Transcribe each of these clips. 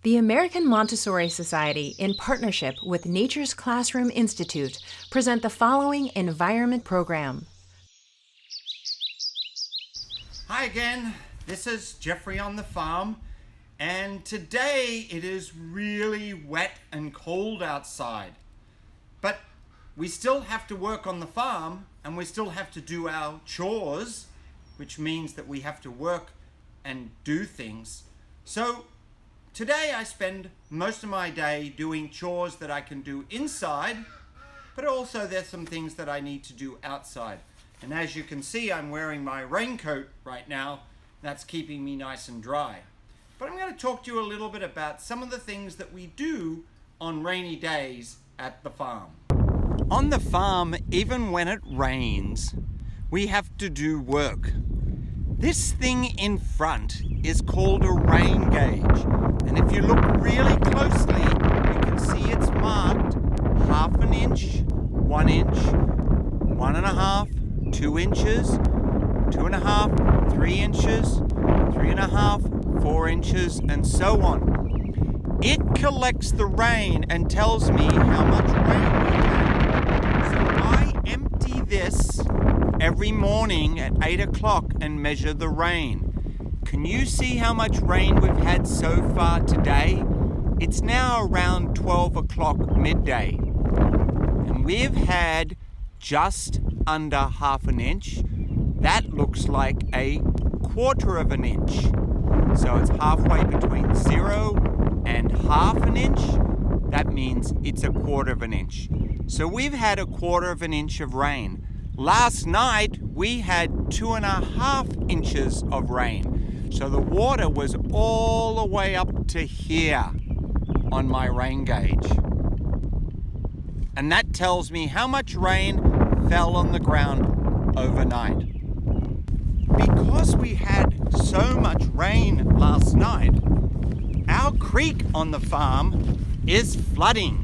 The American Montessori Society, in partnership with Nature's Classroom Institute, present the following environment program. Hi again, this is Jeffrey on the farm, and today it is really wet and cold outside. But we still have to work on the farm, and we still have to do our chores, which means that we have to work and do things. So today I spend most of my day doing chores that I can do inside, but also there's some things that I need to do outside. And as you can see, I'm wearing my raincoat right now. That's keeping me nice and dry. But I'm going to talk to you a little bit about some of the things that we do on rainy days at the farm. On the farm, even when it rains, we have to do work. This thing in front is called a rain gauge. And if you look really closely, you can see it's marked 1/2 inch, 1 inch, 1.5, 2 inches, 2.5, 3 inches, 3.5, 4 inches, and so on. It collects the rain and tells me how much rain we have. So I empty this every morning at 8 o'clock and measure the rain. Can you see how much rain we've had so far today? It's now around 12 o'clock midday. And we've had just under 1/2 inch. That looks like a 1/4 inch. So it's halfway between 0 and 1/2 inch. That means it's a 1/4 inch. So we've had a 1/4 inch of rain. Last night we had 2.5 inches of rain. So the water was all the way up to here on my rain gauge. And that tells me how much rain fell on the ground overnight. Because we had so much rain last night, our creek on the farm is flooding.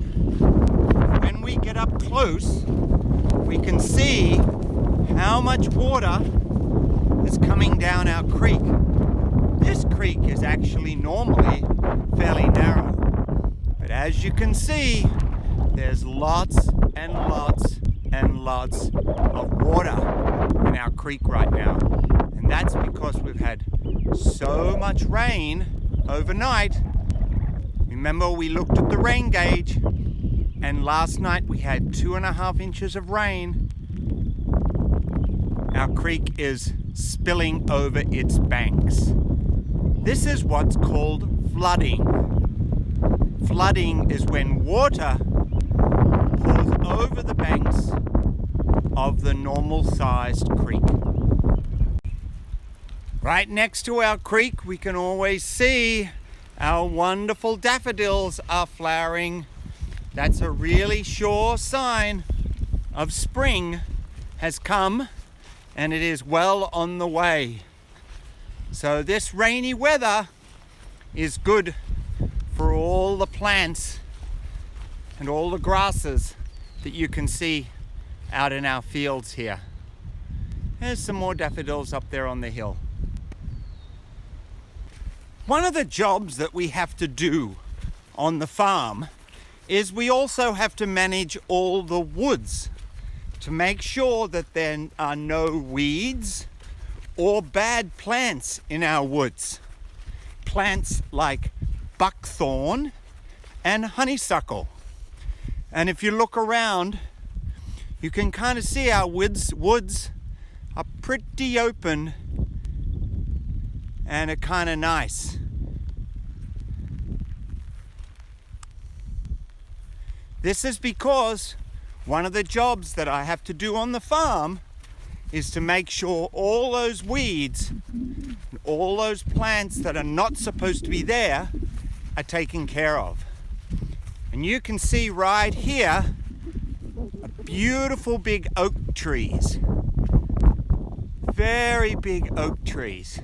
When we get up close, we can see how much water is coming down our creek. This creek is actually normally fairly narrow, but as you can see, there's lots and lots and lots of water in our creek right now. And that's because we've had so much rain overnight. Remember, we looked at the rain gauge, and last night we had 2.5 inches of rain. Our creek is spilling over its banks. This is what's called flooding. Flooding is when water pours over the banks of the normal-sized creek. Right next to our creek, we can always see our wonderful daffodils are flowering. That's a really sure sign of spring has come, and it is well on the way. So this rainy weather is good for all the plants and all the grasses that you can see out in our fields here. There's some more daffodils up there on the hill. One of the jobs that we have to do on the farm is we also have to manage all the woods to make sure that there are no weeds or bad plants in our woods. Plants like buckthorn and honeysuckle. And if you look around, you can kind of see our woods are pretty open and are kind of nice. This is because one of the jobs that I have to do on the farm is to make sure all those weeds and all those plants that are not supposed to be there are taken care of. And you can see right here beautiful big oak trees. Very big oak trees.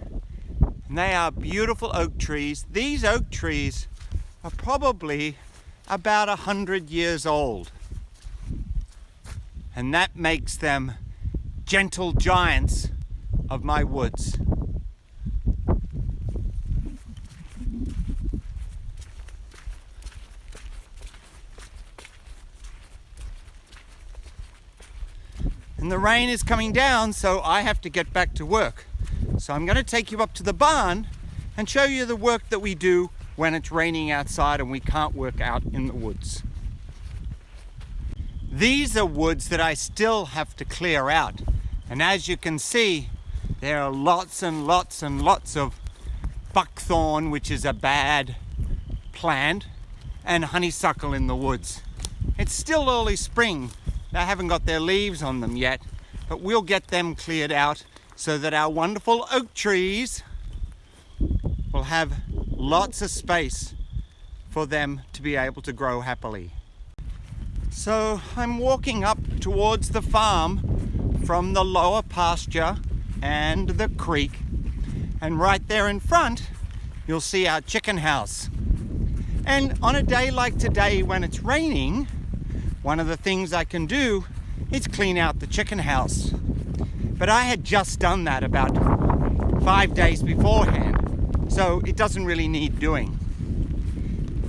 And they are beautiful oak trees. These oak trees are probably about 100 years old. And that makes them gentle giants of my woods. And the rain is coming down, so I have to get back to work. So I'm going to take you up to the barn and show you the work that we do when it's raining outside and we can't work out in the woods. These are woods that I still have to clear out. And as you can see, there are lots and lots and lots of buckthorn, which is a bad plant, and honeysuckle in the woods. It's still early spring. They haven't got their leaves on them yet, but we'll get them cleared out so that our wonderful oak trees will have lots of space for them to be able to grow happily. So I'm walking up towards the farm from the lower pasture and the creek, and right there in front you'll see our chicken house. And on a day like today when it's raining, one of the things I can do is clean out the chicken house. But I had just done that about 5 days beforehand, so it doesn't really need doing.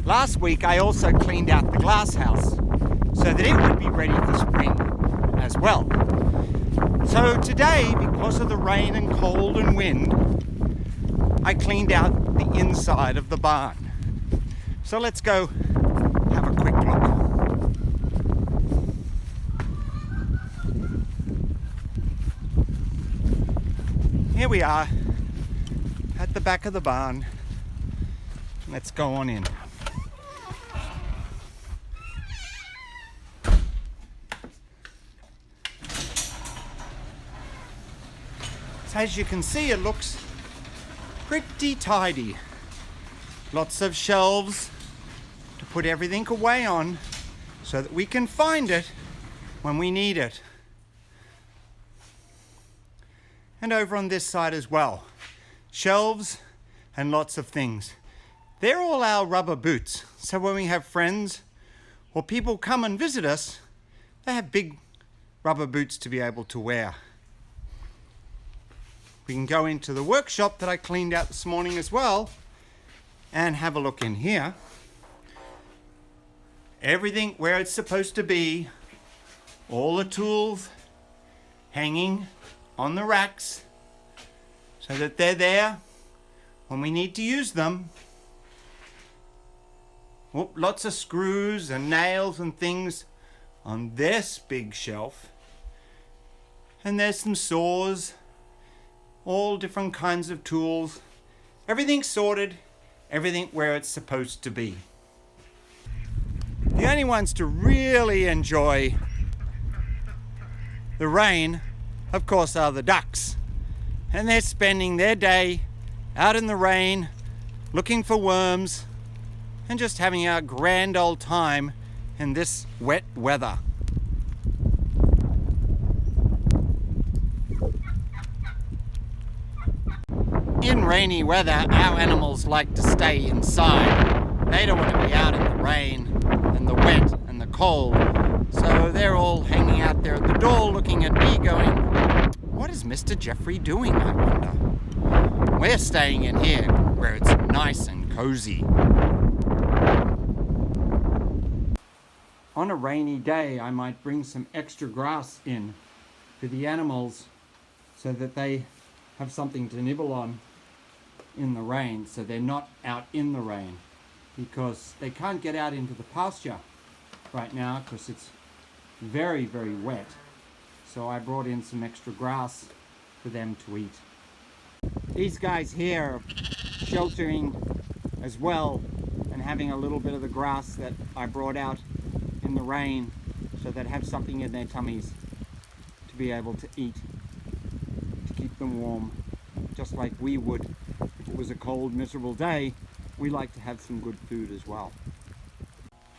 Last week I also cleaned out the glass house so that it would be ready for spring as well. So today, because of the rain and cold and wind, I cleaned out the inside of the barn. So let's go have a quick look. Here we are at the back of the barn. Let's go on in. So as you can see, it looks pretty tidy. Lots of shelves to put everything away on so that we can find it when we need it. And over on this side as well, shelves and lots of things. They're all our rubber boots, so when we have friends or people come and visit us, they have big rubber boots to be able to wear. We can go into the workshop that I cleaned out this morning as well and have a look in here. Everything where it's supposed to be, all the tools hanging on the racks so that they're there when we need to use them. Lots of screws and nails and things on this big shelf. And there's some saws, all different kinds of tools. Everything sorted, everything where it's supposed to be. The only ones to really enjoy the rain, of course, are the ducks. And they're spending their day out in the rain, looking for worms, and just having a grand old time in this wet weather. In rainy weather, our animals like to stay inside. They don't want to be out in the rain and the wet and the cold. So they're all hanging out there at the door looking at me going, what is Mr. Jeffrey doing, I wonder? We're staying in here where it's nice and cozy. On a rainy day, I might bring some extra grass in for the animals so that they have something to nibble on in the rain, so they're not out in the rain, because they can't get out into the pasture right now because it's very, very wet. So I brought in some extra grass for them to eat. These guys here are sheltering as well and having a little bit of the grass that I brought out in the rain so they'd have something in their tummies to be able to eat, to keep them warm, just like we would if it was a cold, miserable day. We like to have some good food as well.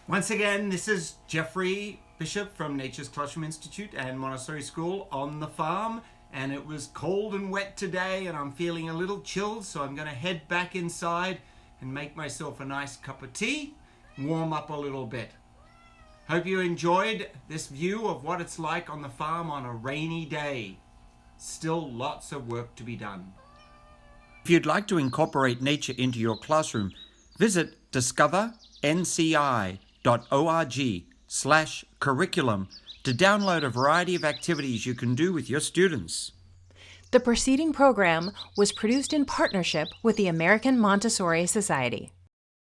Once again, this is Jeffrey Bishop from Nature's Classroom Institute and Montessori School on the farm, and it was cold and wet today and I'm feeling a little chilled, so I'm going to head back inside and make myself a nice cup of tea, warm up a little bit. Hope you enjoyed this view of what it's like on the farm on a rainy day. Still lots of work to be done. If you'd like to incorporate nature into your classroom, visit discovernci.org/curriculum to download a variety of activities you can do with your students. The preceding program was produced in partnership with the American Montessori Society.